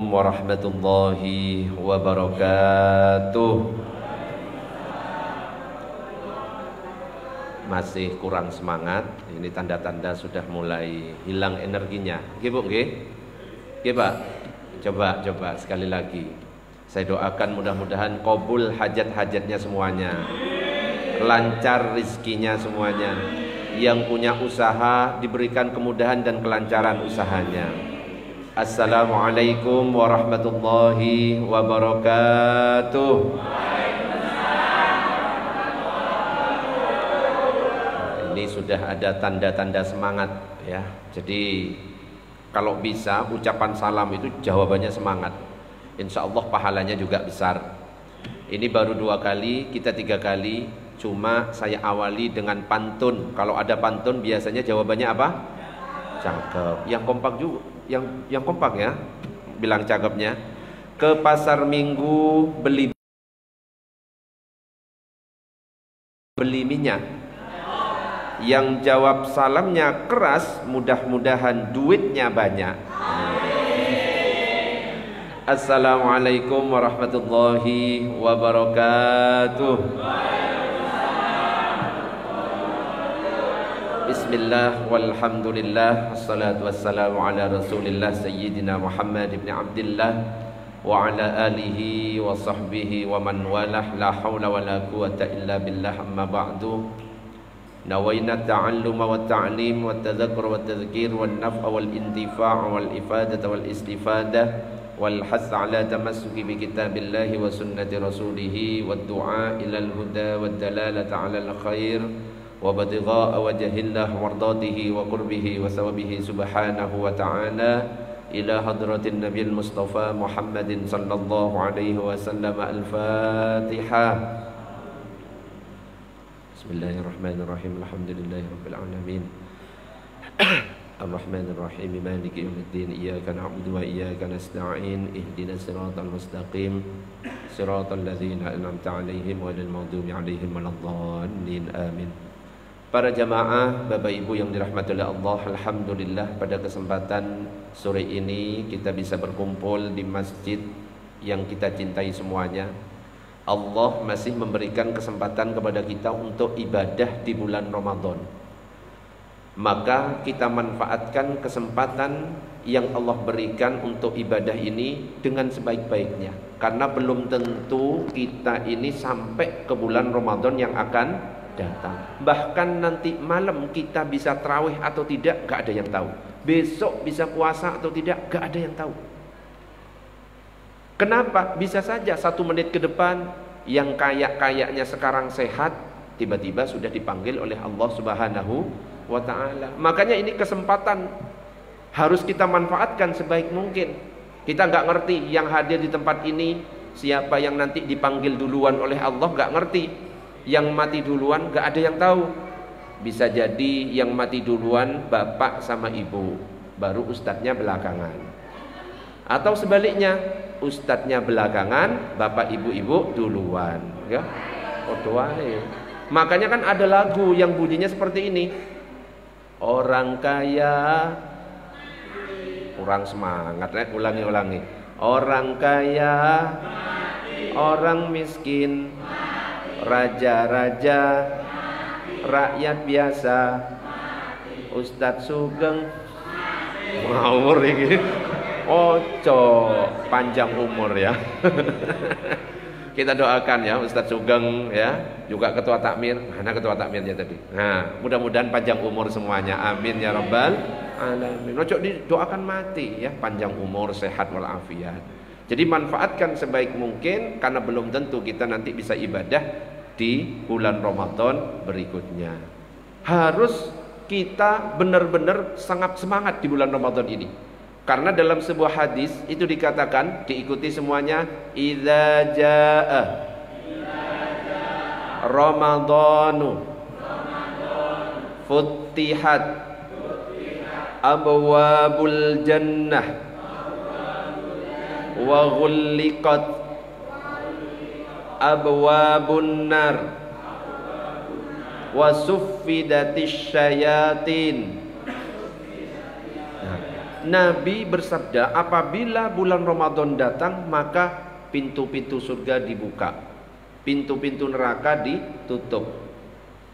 Warahmatullahi wabarakatuh. Masih kurang semangat. Ini tanda-tanda sudah mulai hilang energinya. Nggih Bu, nggih? Nggih Pak. Coba sekali lagi. Saya doakan mudah-mudahan qabul hajat-hajatnya semuanya. Lancar rizkinya semuanya. Yang punya usaha diberikan kemudahan dan kelancaran usahanya. Assalamualaikum warahmatullahi wabarakatuh. Ini sudah ada tanda-tanda semangat ya. Jadi kalau bisa ucapan salam itu jawabannya semangat. Insya Allah pahalanya juga besar. Ini baru 2 kali, kita 3 kali. Cuma saya awali dengan pantun. Kalau ada pantun biasanya jawabannya apa? Cakep. Yang kompak juga. Yang kompak ya, bilang cakepnya. Ke pasar minggu beli minyak. Yang jawab salamnya keras, mudah-mudahan duitnya banyak. Assalamualaikum warahmatullahi wabarakatuh. Bismillah walhamdulillah wassalatu wassalamu ala rasulillah sayyidina Muhammad ibn Abdillah wa ala alihi wa sahbihi wa man walah la hawla wa la quwata illa billah amma ba'du. Nawayna ta'alluma wa ta'lim wa tadhakkur wa tadhkir wa naf'a wal intifa' wal ifadata wal istifadah wal hath ala tamassuki bi kitabillahi wa sunnati rasulih wa du'a ilal huda wa dalalata ala al khair وابتغاء وجه الله ومرضاته وقربه وثوابه سبحانه وتعالى إلى حضرة النبي المصطفى محمد صلى الله عليه وسلم. الفاتحة. بسم الله الرحمن الرحيم. الحمد لله رب العالمين الرحمن الرحيم مالك يوم الدين إياك نعبد وإياك نستعين اهدنا الصراط المستقيم صراط الذين أنعمت عليهم غير المغضوب عليهم ولا الضالين آمين. Para jamaah, Bapak Ibu yang dirahmati oleh Allah, alhamdulillah pada kesempatan sore ini kita bisa berkumpul di masjid yang kita cintai semuanya. Allah masih memberikan kesempatan kepada kita untuk ibadah di bulan Ramadan. Maka kita manfaatkan kesempatan yang Allah berikan untuk ibadah ini dengan sebaik-baiknya. Karena belum tentu kita ini sampai ke bulan Ramadan yang akan datang. Bahkan nanti malam kita bisa tarawih atau tidak, gak ada yang tahu. Besok bisa puasa atau tidak, gak ada yang tahu. Kenapa? Bisa saja 1 menit ke depan yang kayaknya sekarang sehat tiba-tiba sudah dipanggil oleh Allah Subhanahu wa ta'ala. Makanya ini kesempatan harus kita manfaatkan sebaik mungkin. Kita gak ngerti yang hadir di tempat ini siapa yang nanti dipanggil duluan oleh Allah, gak ngerti. Yang mati duluan gak ada yang tahu. Bisa jadi yang mati duluan bapak sama ibu, baru ustadznya belakangan. Atau sebaliknya, ustadznya belakangan, bapak ibu-ibu duluan ya. Makanya kan ada lagu yang bunyinya seperti ini. Orang kaya, kurang semangat, ulangi. Orang kaya, orang miskin, raja-raja, rakyat biasa, Ustadz Sugeng, umur ini, ojo panjang umur ya. Kita doakan ya Ustadz Sugeng ya, juga ketua takmir. Mana ketua takmirnya tadi? Nah, mudah-mudahan panjang umur semuanya. Amin ya rabbal alamin. Ojo didoakan mati ya, panjang umur, sehat walafiat. Jadi manfaatkan sebaik mungkin karena belum tentu kita nanti bisa ibadah di bulan Ramadan berikutnya. Harus kita benar-benar sangat semangat di bulan Ramadan ini. Karena dalam sebuah hadis itu dikatakan, diikuti semuanya, idza jaa Ramadhanu futtihat abwabul jannah wa ghulliqat abwabun nar wa suffidatis syayatin. Nabi bersabda, apabila bulan Ramadan datang maka pintu-pintu surga dibuka, pintu-pintu neraka ditutup,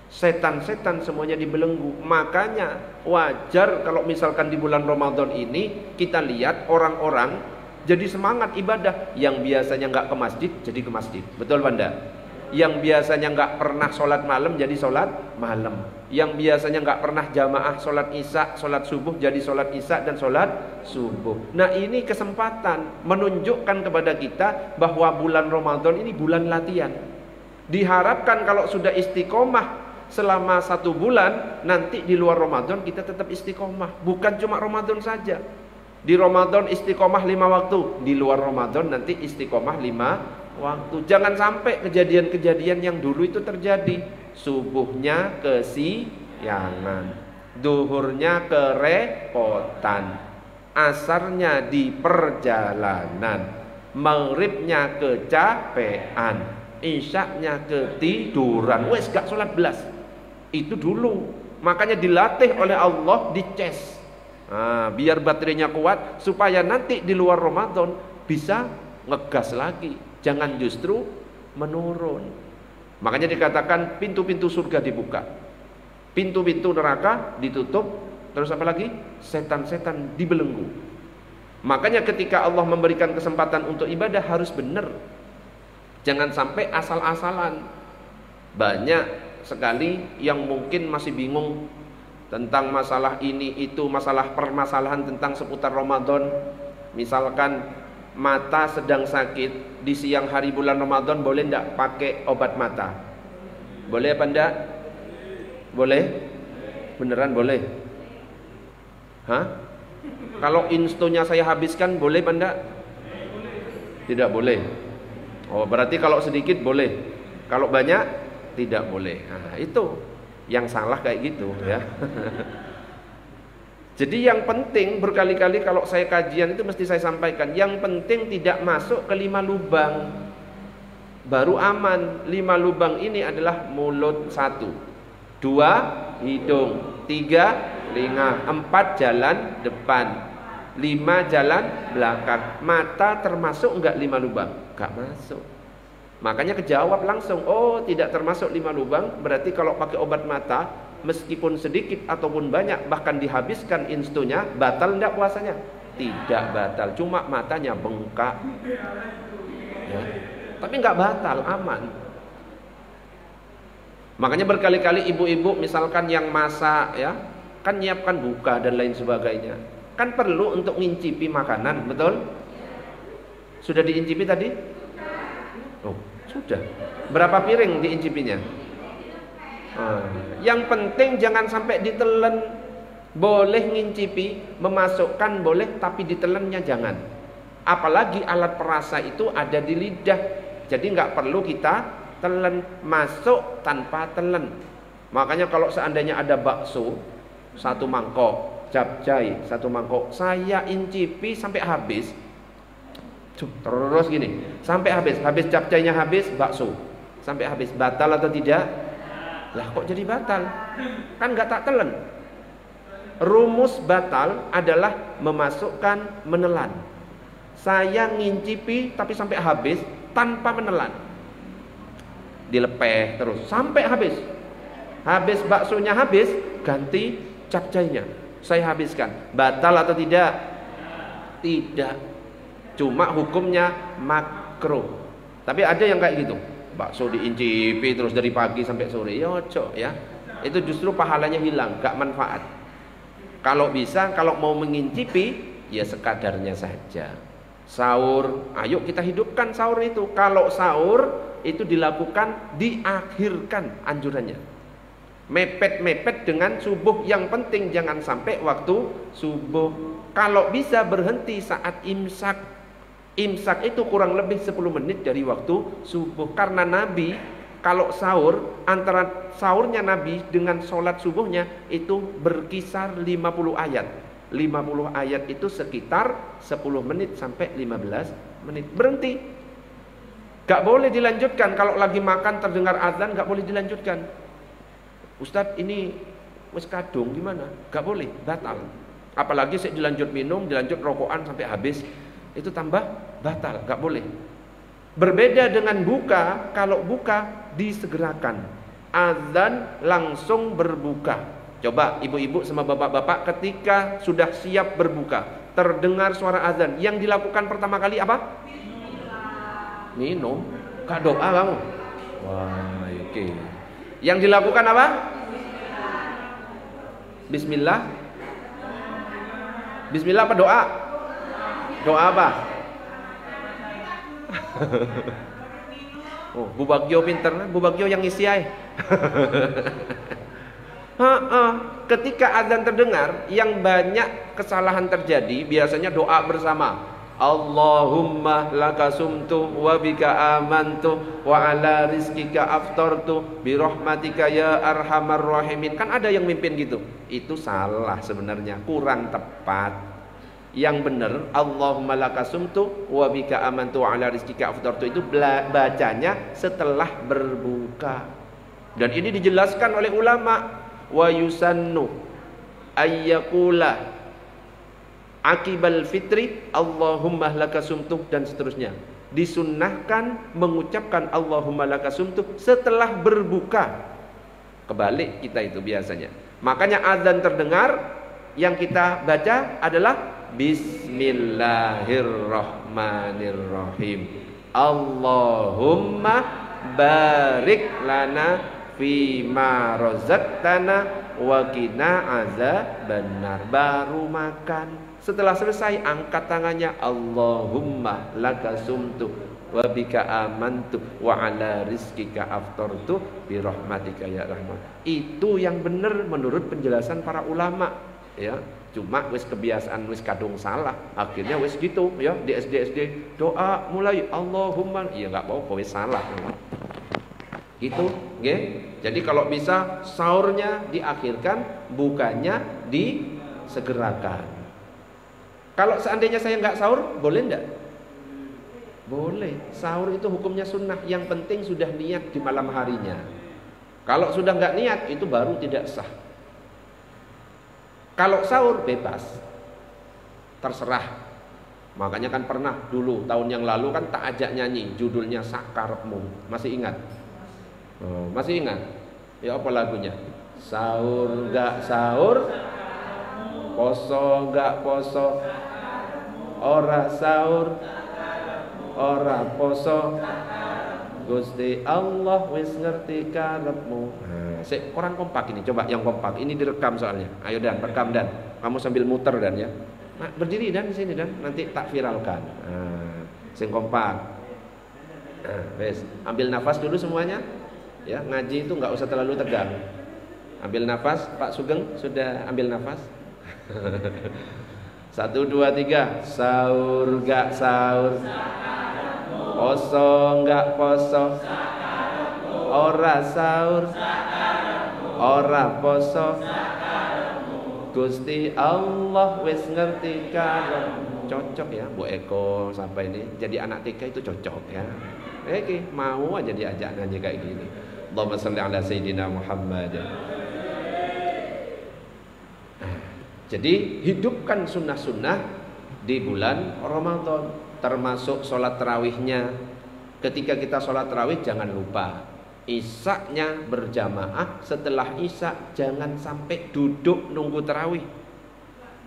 setan-setan semuanya dibelenggu. Makanya wajar kalau misalkan di bulan Ramadan ini kita lihat orang-orang jadi semangat ibadah. Yang biasanya nggak ke masjid jadi ke masjid, betul Banda? Yang biasanya nggak pernah sholat malam jadi sholat malam. Yang biasanya nggak pernah jamaah sholat isya, sholat subuh jadi sholat isya dan sholat subuh. Nah, ini kesempatan menunjukkan kepada kita bahwa bulan Ramadan ini bulan latihan. Diharapkan kalau sudah istiqomah selama 1 bulan, nanti di luar Ramadan kita tetap istiqomah. Bukan cuma Ramadan saja. Di Ramadan istiqomah 5 waktu, di luar Ramadan nanti istiqomah 5 waktu. Jangan sampai kejadian-kejadian yang dulu itu terjadi. Subuhnya kesiangan, duhurnya kerepotan, asarnya di perjalanan, maghribnya kecapean, isyaknya ketiduran, wes gak sholat belas. Itu dulu. Makanya dilatih oleh Allah, dices. Biar baterainya kuat supaya nanti di luar Ramadan bisa ngegas lagi. Jangan justru menurun. Makanya dikatakan pintu-pintu surga dibuka, pintu-pintu neraka ditutup. Terus apa lagi? Setan-setan dibelenggu. Makanya ketika Allah memberikan kesempatan untuk ibadah harus benar. Jangan sampai asal-asalan. Banyak sekali yang mungkin masih bingung tentang masalah ini itu, masalah permasalahan tentang seputar Ramadan. Misalkan mata sedang sakit di siang hari bulan Ramadan, boleh enggak pakai obat mata? Boleh apa enggak? Boleh? Beneran boleh? Kalau instonya saya habiskan boleh apa enggak? Tidak boleh. Oh, berarti kalau sedikit boleh, kalau banyak tidak boleh. Nah, itu yang salah kayak gitu ya. Jadi yang penting, berkali-kali kalau saya kajian itu mesti saya sampaikan, yang penting tidak masuk ke 5 lubang, baru aman. 5 lubang ini adalah mulut 1, 2 hidung, 3 telinga, 4 jalan depan, 5 jalan belakang. Mata termasuk enggak 5 lubang? Enggak masuk. Makanya kejawab langsung, oh tidak termasuk 5 lubang. Berarti kalau pakai obat mata, meskipun sedikit ataupun banyak, bahkan dihabiskan instonya, batal enggak puasanya? Tidak batal, cuma matanya bengkak ya. Tapi enggak batal, aman. Makanya berkali-kali ibu-ibu misalkan yang masak ya, kan nyiapkan buka dan lain sebagainya, kan perlu untuk ngincipi makanan, betul? Sudah diincipi tadi? Oh, sudah. Berapa piring diincipinya? Yang penting jangan sampai ditelan. Boleh ngincipi, memasukkan boleh, tapi ditelannya jangan. Apalagi alat perasa itu ada di lidah, jadi nggak perlu kita telan, masuk tanpa telan. Makanya kalau seandainya ada bakso 1 mangkok, capcay 1 mangkok, saya incipi sampai habis, terus gini sampai habis capcaynya habis, bakso sampai habis, batal atau tidak? Lah kok jadi batal? Kan nggak tak telan. Rumus batal adalah memasukkan, menelan. Saya ngincipi tapi sampai habis tanpa menelan, dilepeh terus sampai habis. Habis baksonya habis, ganti capcaynya saya habiskan. Batal atau tidak? Tidak. Cuma hukumnya makruh. Tapi ada yang kayak gitu, bakso diincipi terus dari pagi sampai sore, ya ojo ya. Itu justru pahalanya hilang, gak manfaat. Kalau bisa, kalau mau mengincipi ya sekadarnya saja. Sahur, ayo kita hidupkan sahur itu. Kalau sahur itu dilakukan, diakhirkan anjurannya. Mepet-mepet dengan subuh, yang penting jangan sampai waktu subuh. Kalau bisa berhenti saat imsak. Imsak itu kurang lebih 10 menit dari waktu subuh. Karena Nabi kalau sahur, antara sahurnya Nabi dengan sholat subuhnya itu berkisar 50 ayat. 50 ayat itu sekitar 10 menit sampai 15 menit. Berhenti. Gak boleh dilanjutkan. Kalau lagi makan terdengar azan, gak boleh dilanjutkan. Ustadz ini wis kadung gimana? Gak boleh, batal. Apalagi saya dilanjut minum, dilanjut rokokan sampai habis, itu tambah batal, nggak boleh. Berbeda dengan buka, kalau buka disegerakan, azan langsung berbuka. Coba ibu-ibu sama bapak-bapak ketika sudah siap berbuka, terdengar suara azan, yang dilakukan pertama kali apa? Minum. Kak doa kamu? Wah, oke. Yang dilakukan apa? Bismillah. Bismillah apa doa? Doa apa? Oh, Bu Bagio pinter, Bu Bagio yang isi aja. Ketika azan terdengar, yang banyak kesalahan terjadi biasanya doa bersama. Allahumma laka sumtu wa bika amantu wa ala rizkika aftartu bi rahmatika ya arhamar rahimin. Kan ada yang mimpin gitu. Itu salah sebenarnya, kurang tepat. Yang benar Allahumma laka sumtu wa bika amantu wa ala rizkika aftartu itu bacanya setelah berbuka. Dan ini dijelaskan oleh ulama, wa yusannu ayyakula akibal fitri Allahumma laka sumtu, dan seterusnya. Disunnahkan mengucapkan Allahumma laka sumtu setelah berbuka. Kebalik kita itu biasanya. Makanya azan terdengar, yang kita baca adalah Bismillahirrahmanirrahim. Allahumma barik lana fima razaqtana wa qina azabannar. Baru makan. Setelah selesai angkat tangannya, Allahumma laka sumtu wa bika amantu wa ala rizkika aftartu bi rahmatika ya rahman. Itu yang benar menurut penjelasan para ulama, ya. Cuma wis kebiasaan wis kadung salah, akhirnya wis gitu ya. Di SD doa mulai Allahumma, iya enggak apa-apa wis salah. Gitu, nggih. Jadi kalau bisa sahurnya diakhirkan, bukanya disegerakan. Kalau seandainya saya nggak sahur, boleh enggak? Boleh. Sahur itu hukumnya sunnah. Yang penting sudah niat di malam harinya. Kalau sudah nggak niat, itu baru tidak sah. Kalau sahur bebas, terserah. Makanya kan pernah dulu tahun yang lalu kan tak ajak nyanyi, judulnya Sakarepmu. Masih ingat? Oh, masih ingat? Ya apa lagunya? Sahur nggak sahur, poso nggak poso, ora sahur ora poso, Gusti Allah wis ngerti karepmu. Sik kurang kompak ini, coba yang kompak. Ini direkam soalnya. Ayo Dan, rekam Dan. Kamu sambil muter Dan ya. Nah, berdiri Dan di sini Dan, nanti tak viralkan. Sing kompak. Wes, ambil nafas dulu semuanya. Ya, ngaji itu nggak usah terlalu tegang. Ambil nafas, Pak Sugeng sudah ambil nafas. 1, 2, 3. Sahur gak sahur, poso gak poso, ora sahur ora poso, Gusti Allah wis ngerti karepmu. Cocok ya Bu Eko sampai ini jadi anak TK itu cocok ya. Mau aja diajak nyanyi kayak gini. Allahumma shalli ala sayyidina Muhammad. Jadi hidupkan sunnah-sunnah di bulan Ramadan, termasuk sholat tarawihnya. Ketika kita sholat tarawih jangan lupa isya-nya berjamaah. Setelah isya jangan sampai duduk nunggu tarawih,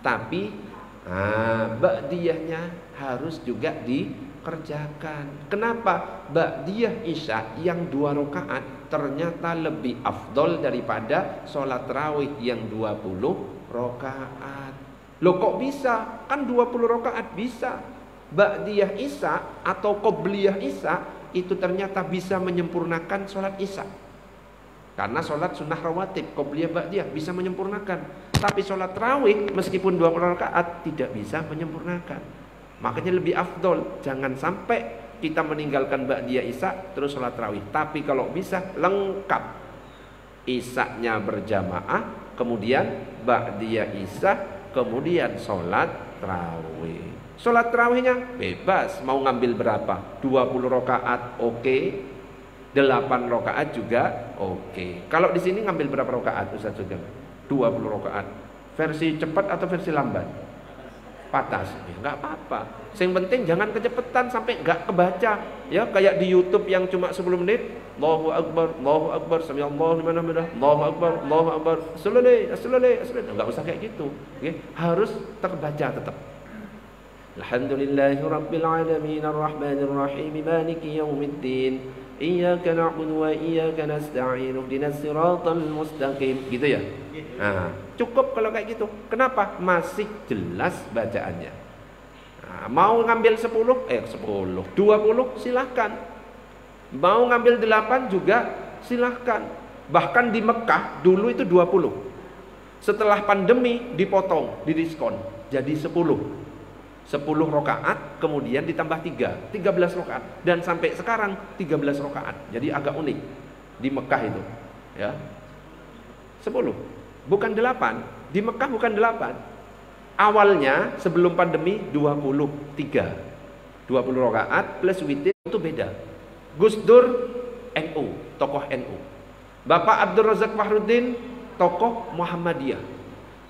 tapi ba'diyahnya harus juga dikerjakan. Kenapa? Ba'diyah isya yang 2 rakaat ternyata lebih afdol daripada sholat tarawih yang 20 rakaat. Loh kok bisa? Kan 20 rakaat bisa. Ba'diyah isya atau qobliyah isya itu ternyata bisa menyempurnakan sholat isya. Karena sholat sunnah rawatib, qobliyah ba'diyah bisa menyempurnakan. Tapi sholat tarawih meskipun 20 rakaat tidak bisa menyempurnakan. Makanya lebih afdol. Jangan sampai kita meninggalkan ba'diyah isya terus sholat tarawih. Tapi kalau bisa lengkap. Isya-nya berjamaah, kemudian ba'diyah isya, kemudian sholat tarawih. Sholat tarawihnya bebas, mau ngambil berapa? 20 rakaat oke, 8 rakaat juga oke. Kalau di sini ngambil berapa rakaat Ustaz Sugeng? 20 rakaat. Versi cepat atau versi lambat? Patas. Ya nggak apa-apa. Yang penting jangan kecepetan sampai nggak kebaca. Ya kayak di YouTube yang cuma 10 menit. Allahu Akbar, sami Allahu liman hamidah, Allahu Akbar, selesai. Nggak usah kayak gitu. Okay? Harus terbaca tetap. Alhamdulillahirabbil alamin arrahmanir rahim maliki yaumiddin iyyaka na'budu wa iyyaka nasta'in ihdinas siratal mustaqim. Gitu ya. Nah, cukup kalau kayak gitu. Kenapa? Masih jelas bacaannya. Nah, mau ngambil 10, 20 silahkan. Mau ngambil 8 juga silahkan. Bahkan di Mekah dulu itu 20. Setelah pandemi dipotong, didiskon jadi 10 rakaat, kemudian ditambah 13 rakaat, dan sampai sekarang 13 rakaat. Jadi agak unik di Mekah itu, ya. 10, bukan 8. Di Mekah bukan 8. Awalnya sebelum pandemi 20 rakaat plus witir itu beda. Gus Dur NU, tokoh NU. Bapak Abdul Razak Fahrudin tokoh Muhammadiyah.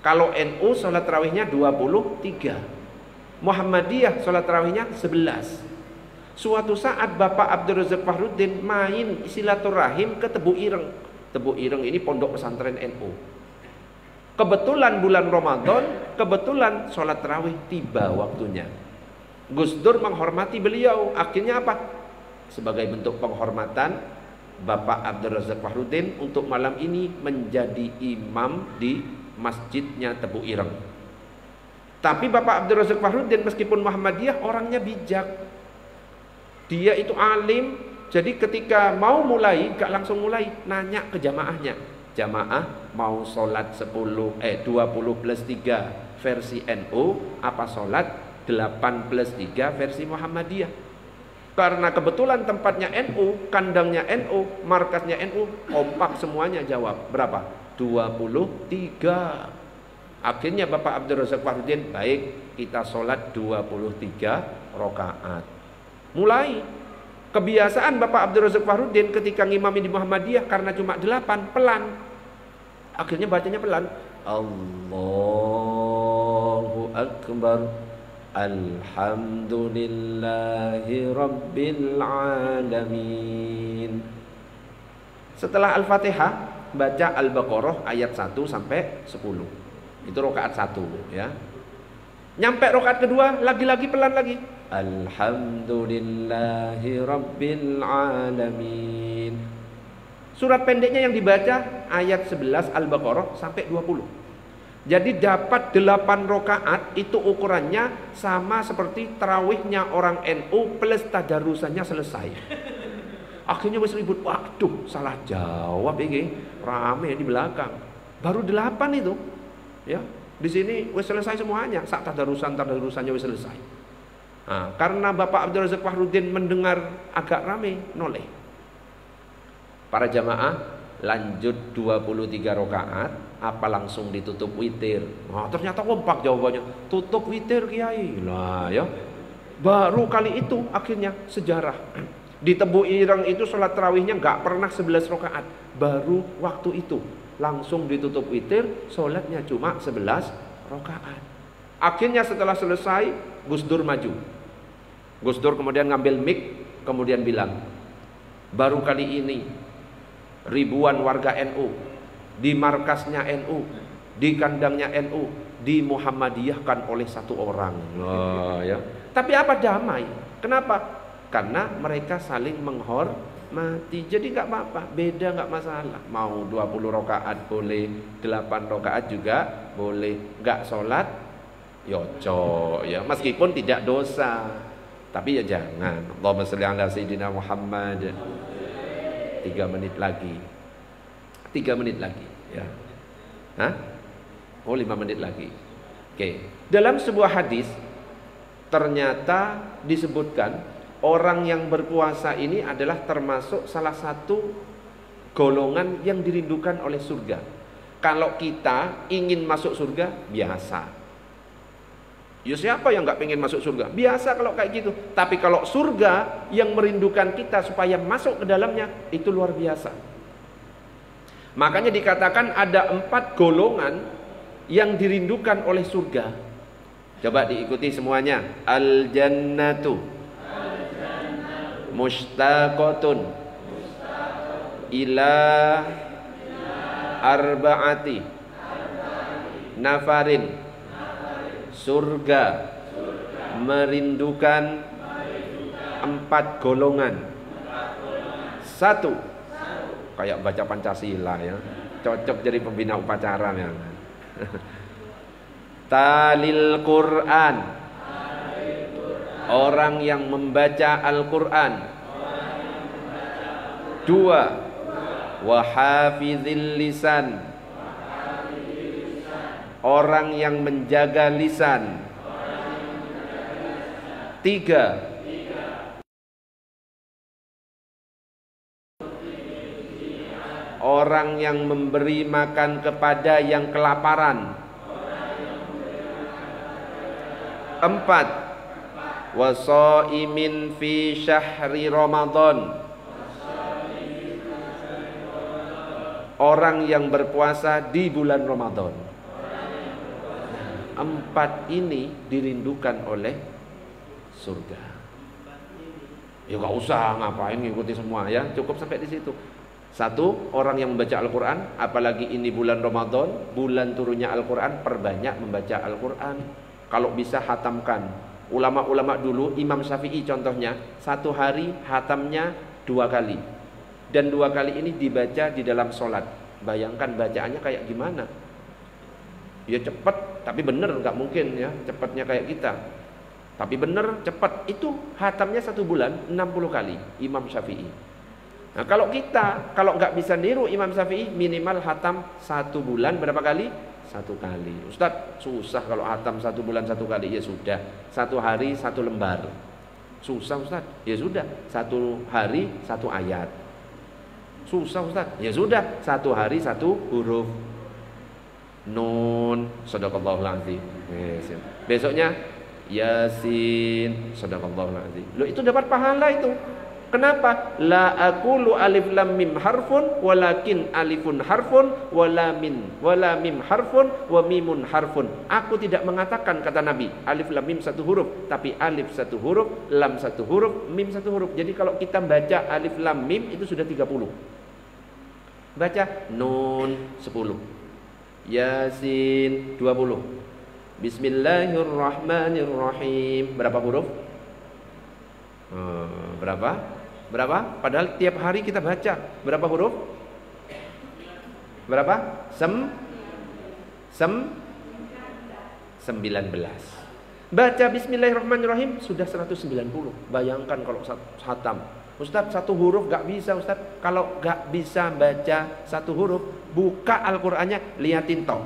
Kalau NU sholat tarawihnya 23. Muhammadiyah sholat tarawihnya 11. Suatu saat Bapak Abdul Razak Fahrudin main silaturahim ke Tebu Ireng. Tebu Ireng ini pondok pesantren NU. Kebetulan bulan Ramadan, kebetulan sholat tarawih tiba waktunya. Gus Dur menghormati beliau. Akhirnya apa? Sebagai bentuk penghormatan, Bapak Abdul Razak Fahrudin untuk malam ini menjadi imam di masjidnya Tebu Ireng. Tapi Bapak Abdul Razak Fahrudin meskipun Muhammadiyah orangnya bijak. Dia itu alim. Jadi ketika mau mulai, gak langsung mulai, nanya ke jamaahnya. Jamaah mau sholat 20 plus 3 versi NU, apa sholat 8 plus 3 versi Muhammadiyah? Karena kebetulan tempatnya NU, kandangnya NU, markasnya NU, kompak semuanya jawab. Berapa? 23. Akhirnya Bapak Abdul Razak Fahrudin, baik kita sholat 23 rakaat. Mulai kebiasaan Bapak Abdul Razak Fahrudin ketika ngimami di Muhammadiyah karena cuma 8, pelan. Akhirnya bacanya pelan. Allahu Akbar, Alhamdulillahi Rabbil Alamin. Setelah Al-Fatihah baca Al-Baqarah ayat 1 sampai 10. Itu rakaat 1 ya. Nyampe rakaat kedua lagi-lagi pelan lagi. Alhamdulillahi Rabbil Alamin. Surat pendeknya yang dibaca ayat 11 Al-Baqarah sampai 20. Jadi dapat 8 rakaat, itu ukurannya sama seperti tarawihnya orang NU plus tadarusannya selesai. Akhirnya wis ribut, waduh salah jawab ini, rame di belakang. Baru 8 itu. Ya, di sini wis selesai semuanya, sak tadarusannya wis selesai. Nah, karena Bapak Abdul Razak Fahrudin mendengar agak rame, noleh. Para jamaah lanjut 23 rakaat, apa langsung ditutup witir? Nah, ternyata kompak jawabannya, tutup witir Kiai. Lah ya. Baru kali itu akhirnya sejarah. Di Tebu Ireng itu sholat tarawihnya nggak pernah 11 rakaat. Baru waktu itu langsung ditutup witir, sholatnya cuma 11 rakaat. Akhirnya setelah selesai, Gus Dur maju. Gus Dur kemudian ngambil mic, kemudian bilang, baru kali ini ribuan warga NU di markasnya NU, di kandangnya NU, dimuhammadiyahkan oleh satu orang. Ya. Tapi apa damai? Kenapa? Karena mereka saling menghormati. Jadi nggak apa-apa, beda nggak masalah. Mau 20 rakaat boleh, 8 rakaat juga boleh. Nggak sholat, yoco ya, meskipun tidak dosa. Tapi ya jangan. Allahumma sholli ala sayyidina Muhammad. 3 menit lagi. 3 menit lagi ya. Hah? Oh 5 menit lagi. Oke. Dalam sebuah hadis ternyata disebutkan orang yang berpuasa ini adalah termasuk salah satu golongan yang dirindukan oleh surga. Kalau kita ingin masuk surga, biasa. Ya siapa yang gak pengen masuk surga? Biasa kalau kayak gitu. Tapi kalau surga yang merindukan kita supaya masuk ke dalamnya, itu luar biasa. Makanya dikatakan ada 4 golongan yang dirindukan oleh surga. Coba diikuti semuanya. Al-jannatu mushtaqatun ila arba'ati nafarin. Surga merindukan 4 golongan. 1, kayak baca Pancasila ya, cocok jadi pembina upacara ya. Talil Quran, orang yang membaca Al-Quran. 2, wahafizil lisan, orang yang menjaga lisan. 3, orang yang memberi makan kepada yang kelaparan. 4, wasaimin fi syahri Ramadan, orang yang berpuasa di bulan Ramadan. 4 ini dirindukan oleh surga. Ya gak usah ngapain ngikuti semua ya, cukup sampai di situ. 1, orang yang membaca Al-Quran, apalagi ini bulan Ramadan, bulan turunnya Al-Quran, perbanyak membaca Al-Quran. Kalau bisa hatamkan. Ulama-ulama dulu, Imam Syafi'i contohnya, 1 hari hatamnya 2 kali. Dan 2 kali ini dibaca di dalam sholat. Bayangkan bacaannya kayak gimana. Ya cepat, tapi bener, nggak mungkin ya cepatnya kayak kita. Tapi bener, cepat. Itu hatamnya 1 bulan 60 kali Imam Syafi'i. Nah kalau kita, kalau nggak bisa niru Imam Syafi'i, minimal hatam 1 bulan berapa kali? 1 kali. Ustadz, susah kalau hatam 1 bulan 1 kali. Ya sudah, 1 hari 1 lembar. Susah Ustadz. Ya sudah, 1 hari 1 ayat. Susah Ustadz. Ya sudah, 1 hari 1 huruf. Nun, shadaqallahul azim. Yes. Besoknya Yasin, shadaqallahul azim. Loh, itu dapat pahala itu. Kenapa? La aqulu alif lam mim harfun walakin alifun harfun wala mim harfun wa mimun harfun. Aku tidak mengatakan, kata Nabi, alif lam mim 1 huruf, tapi alif 1 huruf, lam 1 huruf, mim 1 huruf. Jadi kalau kita baca alif lam mim itu sudah 30. Baca nun 10, Yasin 20, Bismillahirrahmanirrahim. Berapa huruf? Berapa? Padahal tiap hari kita baca. Berapa huruf? Berapa? 19. Baca Bismillahirrahmanirrahim sudah 190. Bayangkan kalau khatam. Ustadz, 1 huruf gak bisa Ustadz. Kalau gak bisa baca 1 huruf, buka Al-Qur'annya, liatin toh.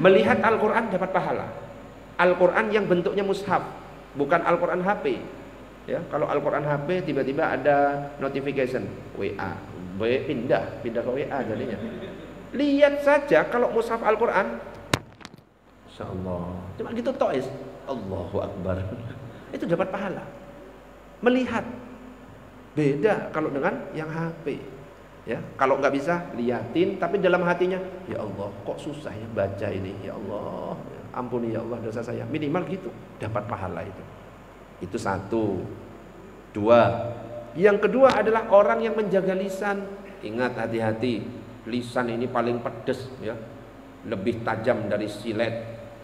Melihat Al-Qur'an dapat pahala. Al-Qur'an yang bentuknya mushaf, bukan Al-Qur'an HP. Ya, kalau Al-Quran HP tiba-tiba ada notification WA, pindah ke WA jadinya. Lihat saja kalau mushaf Al-Quran, insyaallah cuma gitu tois, Allahu Akbar. Itu dapat pahala. Melihat beda kalau dengan yang HP. Ya, kalau nggak bisa liatin, tapi dalam hatinya, ya Allah, kok susah ya baca ini, ya Allah, ampuni ya Allah dosa saya. Minimal gitu, dapat pahala itu. Itu 1. 2. Yang kedua adalah orang yang menjaga lisan. Ingat, hati-hati, lisan ini paling pedes ya, lebih tajam dari silet.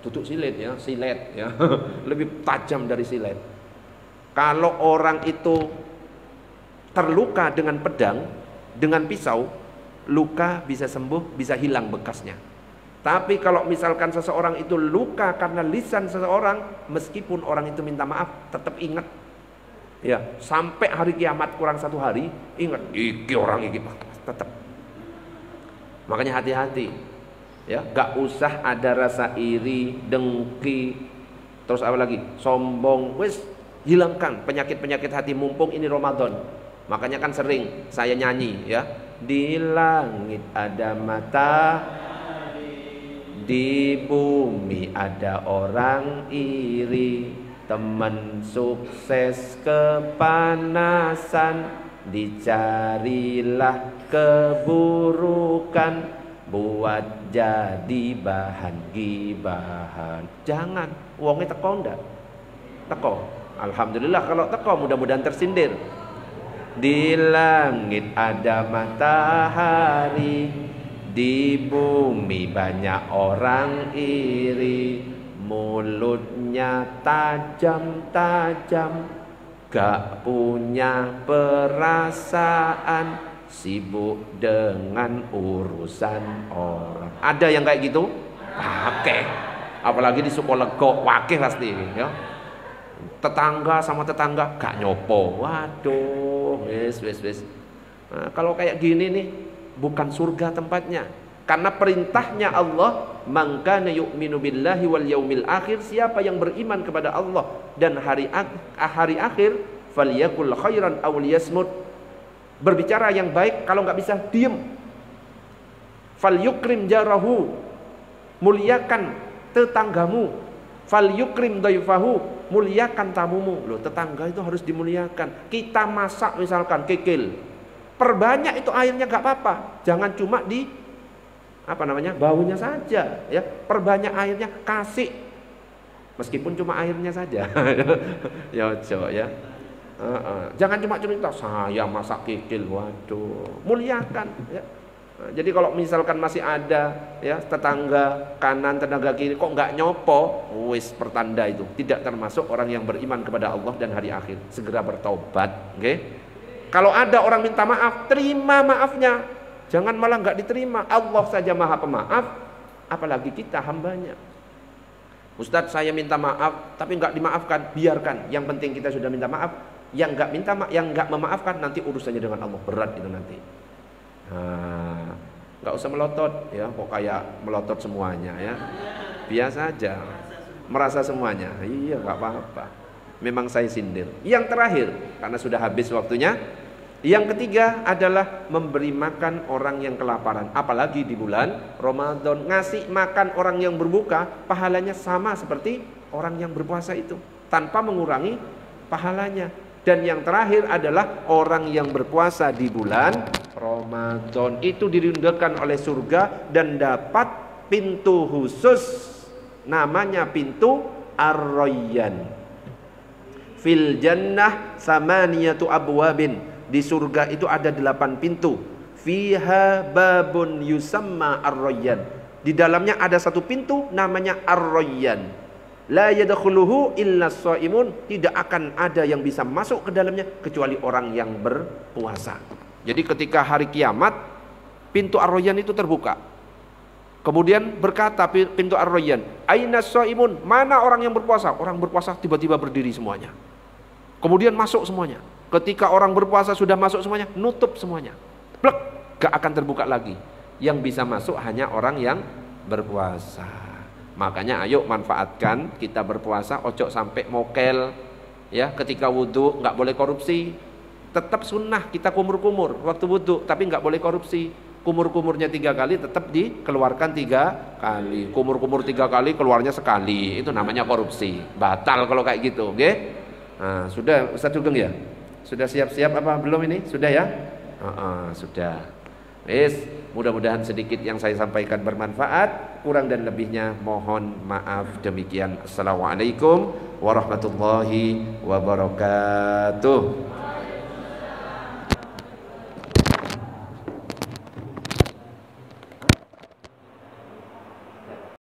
Tutuk silet ya, silet ya. Lebih tajam dari silet. Kalau orang itu terluka dengan pedang, dengan pisau, luka bisa sembuh, bisa hilang bekasnya. Tapi kalau misalkan seseorang itu luka karena lisan seseorang, meskipun orang itu minta maaf, tetap ingat. Ya, sampai hari kiamat kurang 1 hari, ingat, iki orang iki tetap. Makanya hati-hati. Ya, gak usah ada rasa iri, dengki, terus apa lagi? Sombong. Wis, hilangkan penyakit-penyakit hati, mumpung ini Ramadan. Makanya kan sering saya nyanyi ya, di langit ada mata, di bumi ada orang iri, teman sukses kepanasan, dicarilah keburukan, buat jadi bahan gibahan. Jangan, wongnya teko ndak? Teko. Alhamdulillah kalau teko, mudah-mudahan tersindir. Di langit ada matahari, di bumi banyak orang iri, mulutnya tajam-tajam, gak punya perasaan, sibuk dengan urusan orang. Ada yang kayak gitu? Pakai. Apalagi di Sukolego, wakil pasti ya. Tetangga sama tetangga gak nyopo. Waduh, wis. Nah, kalau kayak gini nih bukan surga tempatnya. Karena perintahnya Allah, man kana yu'minu billahi wal yaumil akhir, siapa yang beriman kepada Allah dan hari akhir, falyakul khairan aw liyasmut. Berbicara yang baik, kalau nggak bisa diem. Falyukrim jarahu, muliakan tetanggamu. Falyukrim daifahu, muliakan tamumu. Loh, tetangga itu harus dimuliakan. Kita masak misalkan kikil, perbanyak itu airnya nggak apa-apa. Jangan cuma di baunya saja ya. Perbanyak airnya, kasih. Meskipun cuma airnya saja. Ya, coba ya. Jangan cuma cerita saya masak kikil, waduh, muliakan ya. Jadi kalau misalkan masih ada ya tetangga kanan tetangga kiri kok nggak nyopo, wis pertanda itu tidak termasuk orang yang beriman kepada Allah dan hari akhir. Segera bertobat, oke? Kalau ada orang minta maaf, terima maafnya, jangan malah nggak diterima. Allah saja maha pemaaf, apalagi kita hambanya. Ustadz, saya minta maaf tapi nggak dimaafkan, biarkan. Yang penting kita sudah minta maaf. Yang nggak memaafkan nanti urusannya dengan Allah, berat itu nanti. Nah, nggak usah melotot ya, kok kayak melotot semuanya ya. Biasa aja, merasa semuanya. Iya, nggak apa-apa. Memang saya sindir. Yang terakhir, karena sudah habis waktunya. Yang ketiga adalah memberi makan orang yang kelaparan. Apalagi di bulan Ramadan, ngasih makan orang yang berbuka, pahalanya sama seperti orang yang berpuasa itu, tanpa mengurangi pahalanya. Dan yang terakhir adalah orang yang berpuasa di bulan Ramadan itu dirindukan oleh surga dan dapat pintu khusus, namanya pintu Ar-Rayyan. Fil jannah samaniyatu abwabin, di surga itu ada 8 pintu. Fiha babun yusamma Ar-Rayyan, di dalamnya ada satu pintu namanya Ar-Rayyan. La yadkhuluhu illa shaimun, tidak akan ada yang bisa masuk ke dalamnya kecuali orang yang berpuasa. Jadi ketika hari kiamat pintu Ar-Rayyan itu terbuka. Kemudian berkata pintu Ar-Rayyan, aina shaimun, mana orang yang berpuasa? Orang berpuasa tiba-tiba berdiri semuanya. Kemudian masuk semuanya. Ketika orang berpuasa sudah masuk semuanya, nutup semuanya. Plek, gak akan terbuka lagi. Yang bisa masuk hanya orang yang berpuasa. Makanya ayo manfaatkan kita berpuasa, ojo sampai mokel ya. Ketika wudhu nggak boleh korupsi. Tetap sunnah kita kumur-kumur waktu wudhu, tapi nggak boleh korupsi. Kumur-kumurnya 3 kali tetap dikeluarkan 3 kali. Kumur-kumur 3 kali keluarnya sekali, itu namanya korupsi. Batal kalau kayak gitu, oke? Nah, sudah Ustaz Sugeng ya? Sudah siap-siap apa belum ini? Sudah ya? Sudah. Wis, mudah-mudahan sedikit yang saya sampaikan bermanfaat. Kurang dan lebihnya mohon maaf. Demikian. Assalamualaikum warahmatullahi wabarakatuh.